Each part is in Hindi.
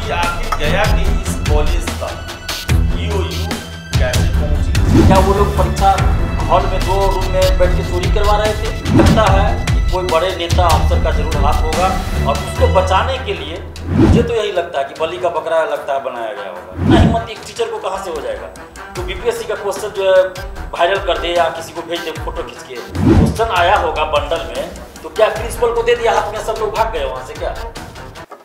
कि आखिर गया के इस कॉलेज तक ईओयू कैसे पहुंची? क्या वो लोग परीक्षा हॉल में 2 रूम में बैठ के चोरी करवा रहे थे? लगता है कि कोई बड़े नेता अफसर का जरूर हाथ होगा और उसको बचाने के लिए मुझे तो यही लगता है कि बलि का बकरा लगता है बनाया गया होगा। इतना हिम्मत एक टीचर को कहाँ से हो जाएगा? तो बीपीएससी का क्वेश्चन जो है वायरल कर दे या किसी को भेज दे फोटो खींच के, क्वेश्चन आया होगा बंडल में, तो क्या प्रिंसिपल को दे दिया हाथ में, सब लोग भाग गए वहां से क्या?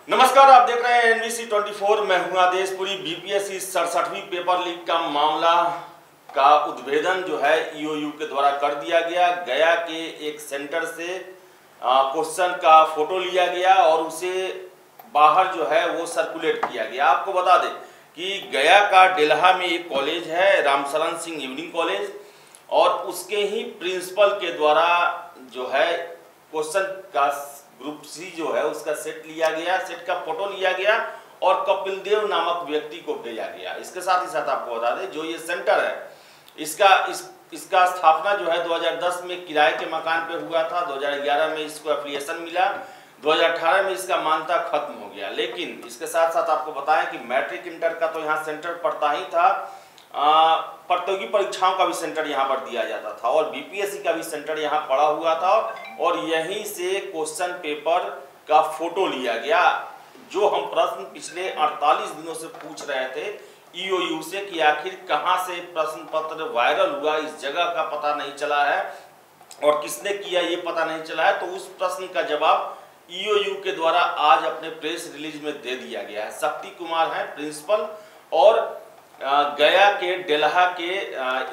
नमस्कार, आप देख रहे हैं एनबीसी 24। मैं हूं आदेशपुरी। बीपीएससी 67वीं पेपर लीक का मामला का उद्भेदन जो है ईओयू के द्वारा कर दिया गया। गया के एक सेंटर से क्वेश्चन का फोटो लिया गया और उसे बाहर जो है वो सर्कुलेट किया गया। आपको बता दें कि गया का डेल्हा में एक कॉलेज है, रामशरण सिंह इवनिंग कॉलेज, और उसके ही प्रिंसिपल के द्वारा जो है क्वेश्चन का ग्रुप सी जो है उसका सेट लिया गया, सेट का फोटो लिया गया और कपिल देव नामक व्यक्ति को भेजा गया। इसके साथ ही साथ आपको बता दें जो ये सेंटर है इसका स्थापना जो है 2010 में किराए के मकान पे हुआ था। 2011 में इसको एफिलिएशन मिला, 2018 में इसका मान्यता खत्म हो गया। लेकिन इसके साथ साथ आपको बताएं कि मैट्रिक इंटर का तो यहाँ सेंटर पड़ता ही था, प्रतियोगी परीक्षाओं का भी सेंटर यहाँ पर दिया जाता था और बीपीएससी का भी सेंटर यहाँ पड़ा हुआ था और यहीं से क्वेश्चन पेपर का फोटो लिया गया। जो हम प्रश्न पिछले 48 दिनों से पूछ रहे थे ईओयू से कि आखिर कहाँ से प्रश्न पत्र वायरल हुआ, इस जगह का पता नहीं चला है और किसने किया ये पता नहीं चला है, तो उस प्रश्न का जवाब ईओयू के द्वारा आज अपने प्रेस रिलीज में दे दिया गया है। शक्ति कुमार हैं प्रिंसिपल और गया के डेल्हा के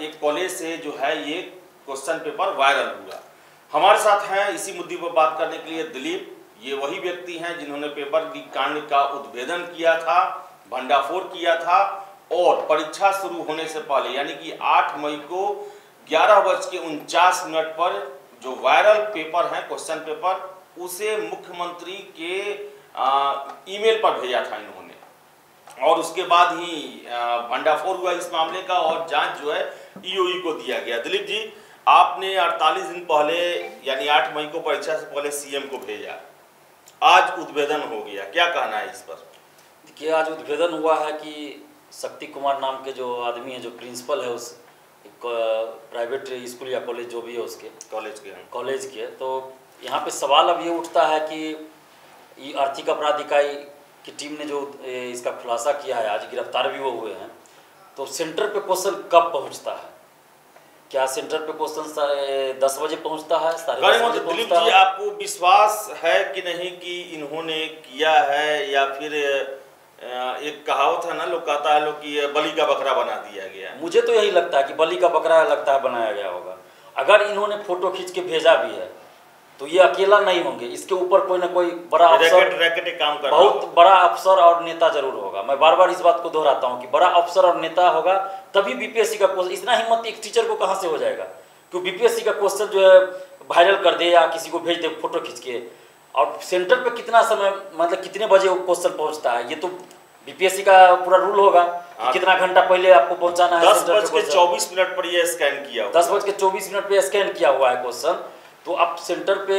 एक कॉलेज से जो है ये क्वेश्चन पेपर वायरल हुआ। हमारे साथ हैं इसी मुद्दे पर बात करने के लिए दिलीप। ये वही व्यक्ति हैं जिन्होंने पेपर लीक कांड का उद्भेदन किया था, भंडाफोड़ किया था और परीक्षा शुरू होने से पहले यानी कि 8 मई को 11:49 पर जो वायरल पेपर है क्वेश्चन पेपर, उसे मुख्यमंत्री के ईमेल पर भेजा था इन्होंने और उसके बाद ही भंडाफोड़ हुआ इस मामले का और जांच जो है ईओयू को दिया गया। दिलीप जी, आपने 48 दिन पहले यानी 8 मई को परीक्षा से पहले सीएम को भेजा, आज उद्भेदन हो गया, क्या कहना है इस पर? देखिए, आज उद्भेदन हुआ है कि शक्ति कुमार नाम के जो आदमी है, जो प्रिंसिपल है उस प्राइवेट स्कूल या कॉलेज जो भी है उसके कॉलेज के, तो यहाँ पे सवाल अब ये उठता है कि ये आर्थिक अपराध इकाई की टीम ने जो इसका खुलासा किया है, आज गिरफ्तार भी वो हुए हैं, तो सेंटर पे क्वेश्चन कब पहुँचता है? क्या सेंटर पे क्वेश्चन 10 बजे पहुँचता है, 10:30 बजे पहुँचता है? आपको विश्वास है कि नहीं कि इन्होंने किया है, या फिर एक कहावत है ना, लोग कहता है लोग कि बलि का बकरा बना दिया गया? मुझे तो यही लगता है कि बलि का बकरा लगता है बनाया गया होगा। अगर इन्होंने फोटो खींच के भेजा भी है तो ये अकेला नहीं होंगे, इसके ऊपर कोई ना कोई बड़ा अफसर, काम कर बहुत बड़ा अफसर और नेता जरूर होगा। मैं बार बार इस बात को दोहराता हूँ कि बड़ा अफसर और नेता होगा तभी बीपीएससी का क्वेश्चन, इतना हिम्मत एक टीचर को कहाँ से हो जाएगा कि बीपीएससी का क्वेश्चन जो है वायरल कर दे या किसी को भेज दे फोटो खींच के। और सेंटर पे कितना समय, मतलब कितने बजे वो क्वेश्चन पहुँचता है, ये तो बीपीएससी का पूरा रूल होगा कि कितना घंटा पहले आपको पहुंचाना है। 10:24 पर ये स्कैन किया, 10:24 पे स्कैन किया हुआ है क्वेश्चन, तो अब सेंटर पे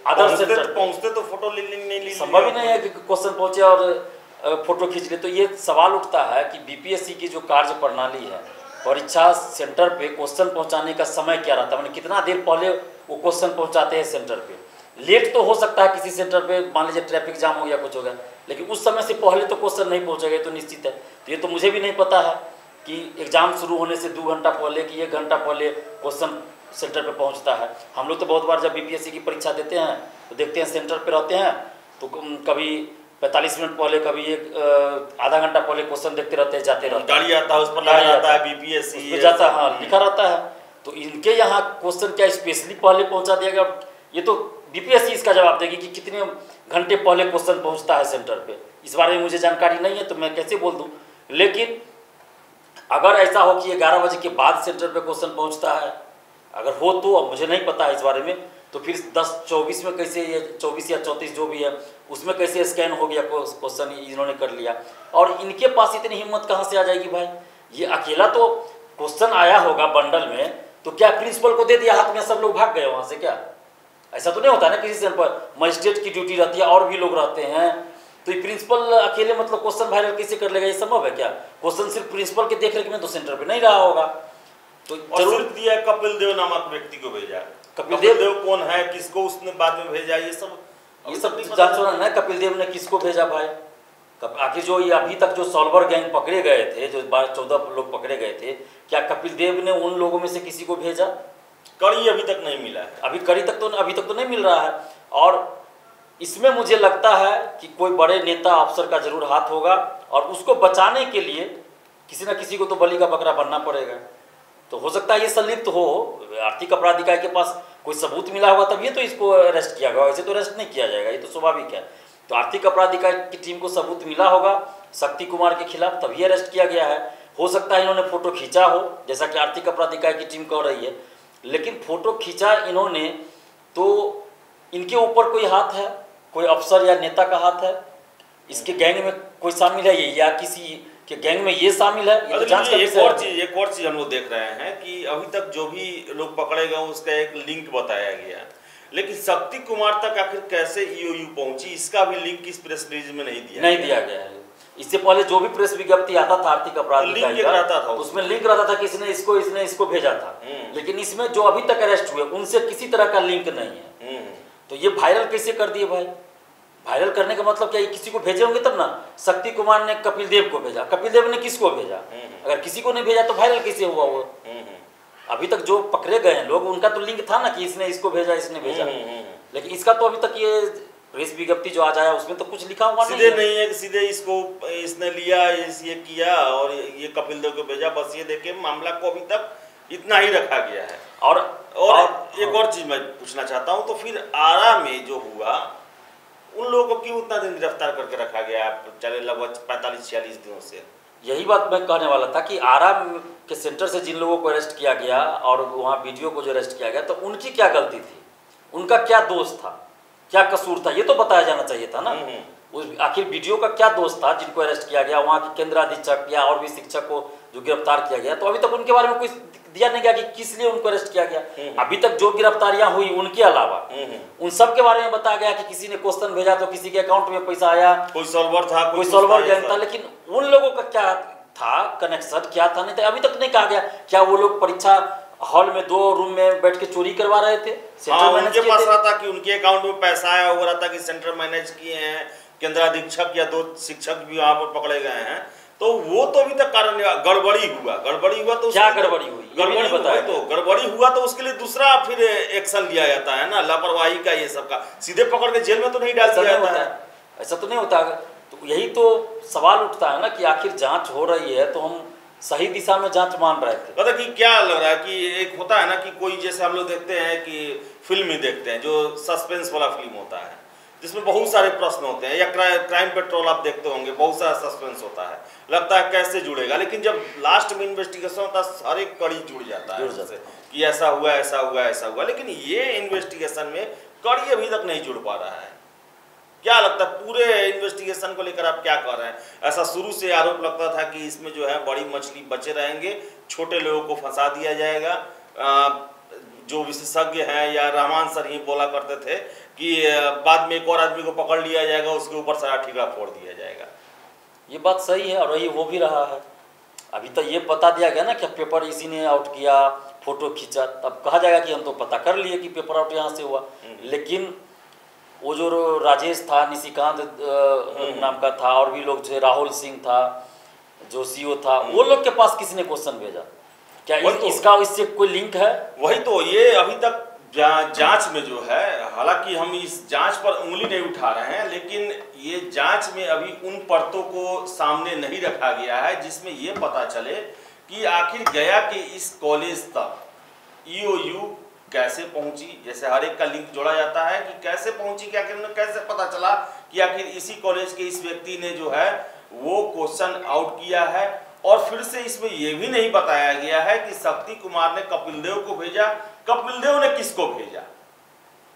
अदर सेंटर पहुंचते तो फोटो नहीं संभव ही नहीं है कि क्वेश्चन पहुंचे और फोटो खींच ले। तो ये सवाल उठता है कि बीपीएससी की जो कार्य प्रणाली है, परीक्षा सेंटर पे क्वेश्चन पहुंचाने का समय क्या रहता है, मतलब कितना देर पहले वो क्वेश्चन पहुंचाते हैं सेंटर पे। लेट तो हो सकता है किसी सेंटर पे, मान लीजिए ट्रैफिक जाम हो गया, कुछ हो गया, लेकिन उस समय से पहले तो क्वेश्चन नहीं पहुंचेगा, तो निश्चित है। तो ये तो मुझे भी नहीं पता है कि एग्जाम शुरू होने से 2 घंटा पहले कि 1 घंटा पहले क्वेश्चन सेंटर पे पहुंचता है। हम लोग तो बहुत बार जब बीपीएससी की परीक्षा देते हैं तो देखते हैं सेंटर पे रहते हैं, तो कभी 45 मिनट पहले, कभी आधा घंटा पहले क्वेश्चन देखते रहते हैं, जाते रहते हैं, गाड़ी आता है उस पर लगा रहता है बीपीएससी जाता है, हाँ लिखा रहता है। तो इनके यहाँ क्वेश्चन क्या स्पेशली पहले पहुँचा दिया गया? ये तो बीपीएससी इसका जवाब देगी कि कितने घंटे पहले क्वेश्चन पहुंचता है सेंटर पे। इस बारे में मुझे जानकारी नहीं है तो मैं कैसे बोल दूं। लेकिन अगर ऐसा हो कि 11 बजे के बाद सेंटर पे क्वेश्चन पहुंचता है, अगर हो तो, अब मुझे नहीं पता है इस बारे में, तो फिर 10:24 में कैसे, ये 24 या 34 जो भी है उसमें कैसे स्कैन हो गया क्वेश्चन, इन्होंने कर लिया। और इनके पास इतनी हिम्मत कहाँ से आ जाएगी भाई? ये अकेला तो क्वेश्चन आया होगा बंडल में, तो क्या प्रिंसिपल को दे दिया हाथ में, सब लोग भाग गए वहाँ से क्या? ऐसा तो नहीं होता ना, किसी सेंटर पर मजिस्ट्रेट की ड्यूटी रहती है और भी लोग रहते हैं, तो ये प्रिंसिपल अकेले मतलब क्वेश्चन वायरल कैसे कर लेगा? ये संभव है क्या? क्वेश्चन सिर्फ प्रिंसिपल के देख रेख में तो सेंटर पे नहीं रहा होगा। तो जरूर दिया कपिल देव नामक व्यक्ति को भेजा। कपिल देव कौन है, किसको उसने बाद में भेजा, ये सब जांच होना है। कपिल देव ने किसको भेजा भाई? आखिर जो ये अभी तक जो सॉल्वर गैंग पकड़े गए थे, जो 12-14 लोग पकड़े गए थे, क्या कपिल देव ने उन लोगों में से किसी को भेजा? कड़ी अभी तक नहीं मिला है। अभी अभी तक तो नहीं मिल रहा है। और इसमें मुझे लगता है कि कोई बड़े नेता अफसर का जरूर हाथ होगा, और उसको बचाने के लिए किसी न किसी को तो बलि का बकरा बनना पड़ेगा। तो हो सकता है ये संलिप्त हो, आर्थिक अपराध इकाई के पास कोई सबूत मिला होगा तभी तो इसको अरेस्ट किया गया, ऐसे तो अरेस्ट नहीं किया जाएगा, ये तो स्वाभाविक है। तो आर्थिक अपराध इकाई की टीम को सबूत मिला होगा शक्ति कुमार के खिलाफ, तभी अरेस्ट किया गया है। हो सकता है इन्होंने फोटो खींचा हो, जैसा कि आर्थिक अपराध इकाई की टीम कह रही है, लेकिन फोटो खींचा इन्होंने तो इनके ऊपर कोई हाथ है, कोई अफसर या नेता का हाथ है, इसके गैंग में कोई शामिल है ये, या किसी के गैंग में ये शामिल है? ये तो जांच का एक और चीज हम लोग देख रहे हैं कि अभी तक जो भी लोग पकड़े गए उसका एक लिंक बताया गया, लेकिन शक्ति कुमार तक आखिर कैसे ईओयू पहुंची, इसका भी लिंक इस प्रेस रिलीज में नहीं दिया गया है। इससे पहले जो भी प्रेस विज्ञप्ति आता था आर्थिक अपराध लिंक रहता था, उसमें लिंक रहता था कि इसने इसको भेजा था, लेकिन इसमें जो अभी तक अरेस्ट हुए उनसे किसी तरह का लिंक नहीं है। तो ये वायरल कैसे कर दिए भाई? वायरल करने का मतलब क्या? ये किसी को भेजे होंगे तब ना। शक्ति कुमार ने कपिल देव को भेजा, कपिल देव ने किसको भेजा? अगर किसी को नहीं भेजा तो वायरल कैसे हुआ वो? अभी तक जो पकड़े गए हैं लोग, उनका तो लिंक था ना कि इसने इसको भेजा, इसने भेजा, लेकिन इसका तो अभी तक ये प्रेस विज्ञप्ति जो आ जाए उसमें तो कुछ लिखा हुआ नहीं है कि सीधे इसने लिया, ये किया और ये कपिल देव को भेजा, बस ये देखे मामला को अभी तक इतना ही रखा गया है। और एक और चीज मैं पूछना चाहता हूँ, तो फिर आरा में जो हुआ उन लोगों को क्यों उतना दिन गिरफ्तार करके रखा गया, चले लगभग 45-46 दिनों से? यही बात मैं कहने वाला था कि आरा के सेंटर से जिन लोगों को अरेस्ट किया गया और वहाँ वीडियो को जो अरेस्ट किया गया, तो उनकी क्या गलती थी, उनका क्या दोष था, क्या कसूर था, ये तो बताया जाना चाहिए था ना। उस आखिर वीडियो का क्या दोष था जिनको अरेस्ट किया गया, वहाँ के केंद्र अधीक्षक या और भी शिक्षक को जो गिरफ्तार किया गया, तो अभी तक उनके बारे में कोई दिया नहीं गया कि किस लिए उनको अरेस्ट किया गया। अभी तक जो गिरफ्तारियां हुई उनके अलावा उन सब के बारे में बताया गया कि किसी ने क्वेश्चन भेजा तो किसी के अकाउंट में पैसा आया, कोई सॉल्वर था, कोई सॉल्वर गैंग था, लेकिन उन लोगों का क्या था कनेक्शन, क्या था, नहीं था अभी तक नहीं कहा गया। क्या वो लोग परीक्षा हॉल में 2 रूम में बैठ के चोरी करवा रहे थे? उनके पास रहा था कि उनके अकाउंट में पैसा आया, हो रहा था कि सेंटर मैनेज किए हैं, केंद्र अधीक्षक या 2 शिक्षक भी वहाँ पर पकड़े गए हैं, तो वो तो अभी तक कारण गड़बड़ी हुआ तो क्या गड़बड़ी हुई? गड़बड़ी हुआ तो उसके लिए दूसरा फिर एक्शन लिया जाता है ना, लापरवाही का, ये सब का सीधे पकड़ के जेल में तो नहीं डाल दिया जाता है। ऐसा तो नहीं होता। तो यही तो सवाल उठता है ना कि आखिर जांच हो रही है तो हम सही दिशा में जांच मान रहे थे। पता कि क्या लग रहा है कि एक होता है ना कि कोई, जैसे हम लोग देखते हैं कि फिल्म ही देखते हैं जो सस्पेंस वाला फिल्म होता है जिसमें बहुत सारे प्रश्न होते हैं, या क्राइम पेट्रोल आप देखते होंगे, बहुत सारा सस्पेंस होता है, लगता है कैसे जुड़ेगा, लेकिन जब लास्ट में इन्वेस्टिगेशन होता है हर एक कड़ी जुड़ जाता है कि ऐसा हुआ, लेकिन ये इन्वेस्टिगेशन में कड़ी अभी तक नहीं जुड़ पा रहा है। क्या लगता है पूरे इन्वेस्टिगेशन को लेकर आप क्या कर रहे हैं? ऐसा शुरू से आरोप लगता था कि इसमें जो है बड़ी मछली बचे रहेंगे, छोटे लोगों को फंसा दिया जाएगा, जो विशेषज्ञ हैं या रहमान सर ही बोला करते थे कि बाद में एक और आदमी को पकड़ लिया जाएगा, उसके ऊपर सारा ठिका फोड़ दिया जाएगा। ये बात सही है और ये हो भी रहा है। अभी तो ये बता दिया गया ना कि पेपर इसी ने आउट किया, फोटो खींचा, तब कहा जाएगा कि हम तो पता कर लिए कि पेपर आउट यहाँ से हुआ, लेकिन वो जो राजेश था, निशिकांत नाम का था, और भी लोग थे, राहुल सिंह था जो सीओ था, वो लोग के पास किसी ने क्वेश्चन भेजा? क्या इसका इससे कोई लिंक है? वही तो, ये अभी तक जांच में जो है, हालांकि हम इस जांच पर उंगली नहीं उठा रहे हैं, लेकिन ये जांच में अभी उन परतों को सामने नहीं रखा गया है जिसमें ये पता चले कि आखिर गया के इस कॉलेज तक ईओयू कैसे पहुंची। जैसे हर एक का लिंक जोड़ा जाता है कि कैसे पहुंची, क्या उन्हें कैसे पता चला कि आखिर इसी कॉलेज के इस व्यक्ति ने जो है वो क्वेश्चन आउट किया है। और फिर से इसमें यह भी नहीं बताया गया है कि शक्ति कुमार ने कपिल देव को भेजा, कपिल देव ने किसको भेजा,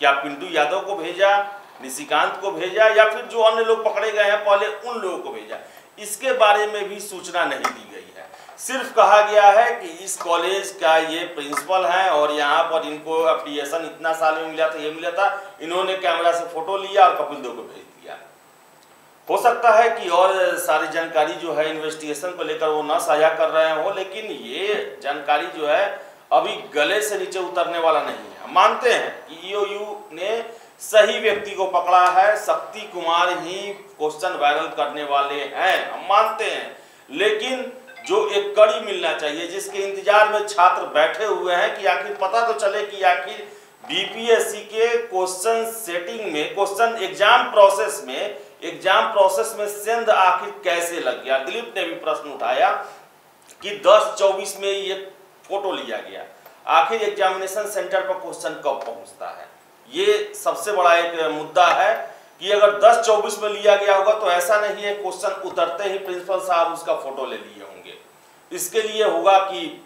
क्या पिंटू यादव को भेजा, निशिकांत को भेजा, या फिर जो अन्य लोग पकड़े गए हैं पहले उन लोगों को भेजा, इसके बारे में भी सूचना नहीं दी गई है। सिर्फ कहा गया है कि इस कॉलेज का ये प्रिंसिपल है और यहाँ पर इनको एफिलिएशन इतना साल में मिला था, ये मिला था, इन्होंने कैमरा से फोटो लिया और कपिल देव को भेज दिया। हो सकता है कि और सारी जानकारी जो है इन्वेस्टिगेशन को लेकर वो ना साझा कर रहे हो, लेकिन ये जानकारी जो है अभी गले से नीचे उतरने वाला नहीं है। हम मानते हैं कि ईओयू ने सही व्यक्ति को पकड़ा है, शक्ति कुमार ही क्वेश्चन वायरल करने वाले हैं, हम मानते हैं। लेकिन जो एक कड़ी मिलना चाहिए, जिसके इंतजार में छात्र बैठे हुए हैं कि आखिर पता तो चले कि आखिर बीपीएससी के क्वेश्चन सेटिंग में, क्वेश्चन एग्जाम प्रोसेस में सेंध आखिर कैसे लग गया। दिलीप ने भी प्रश्न उठाया कि 10-24 में ये फोटो लिया गया, आखिर एग्जामिनेशन सेंटर पर क्वेश्चन कब पहुंचता है। ये सबसे बड़ा एक मुद्दा है कि अगर 10-24 में लिया गया होगा तो ऐसा नहीं है क्वेश्चन उतरते ही प्रिंसिपल साहब उसका फोटो ले लिए होंगे। इसके लिए होगा कि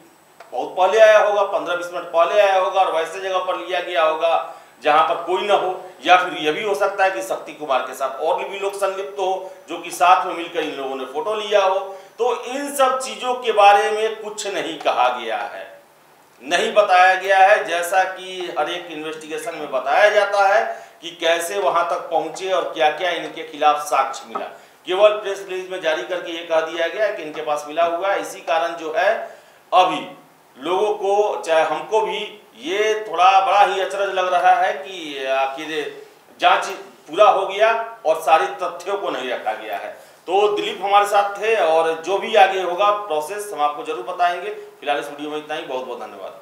बहुत पहले आया होगा, 15-20 मिनट पहले आया होगा और वैसे जगह पर लिया गया होगा जहां पर कोई ना हो, या फिर यह भी हो सकता है कि शक्ति कुमार के साथ और भी लोग संलिप्त हो जो कि साथ में मिलकर इन लोगों ने फोटो लिया हो। तो इन सब चीजों के बारे में कुछ नहीं कहा गया है, नहीं बताया गया है, जैसा कि हर एक इन्वेस्टिगेशन में बताया जाता है कि कैसे वहां तक पहुंचे और क्या क्या इनके खिलाफ साक्ष्य मिला। केवल प्रेस रिलीज में जारी करके ये कह दिया गया कि इनके पास मिला हुआ है। इसी कारण जो है अभी लोगों को, चाहे हमको भी, ये थोड़ा बड़ा ही अचरज लग रहा है कि आखिर जांच पूरा हो गया और सारी तथ्यों को नहीं रखा गया है। तो दिलीप हमारे साथ थे और जो भी आगे होगा प्रोसेस हम आपको जरूर बताएंगे। फिलहाल इस वीडियो में इतना ही, बहुत बहुत धन्यवाद।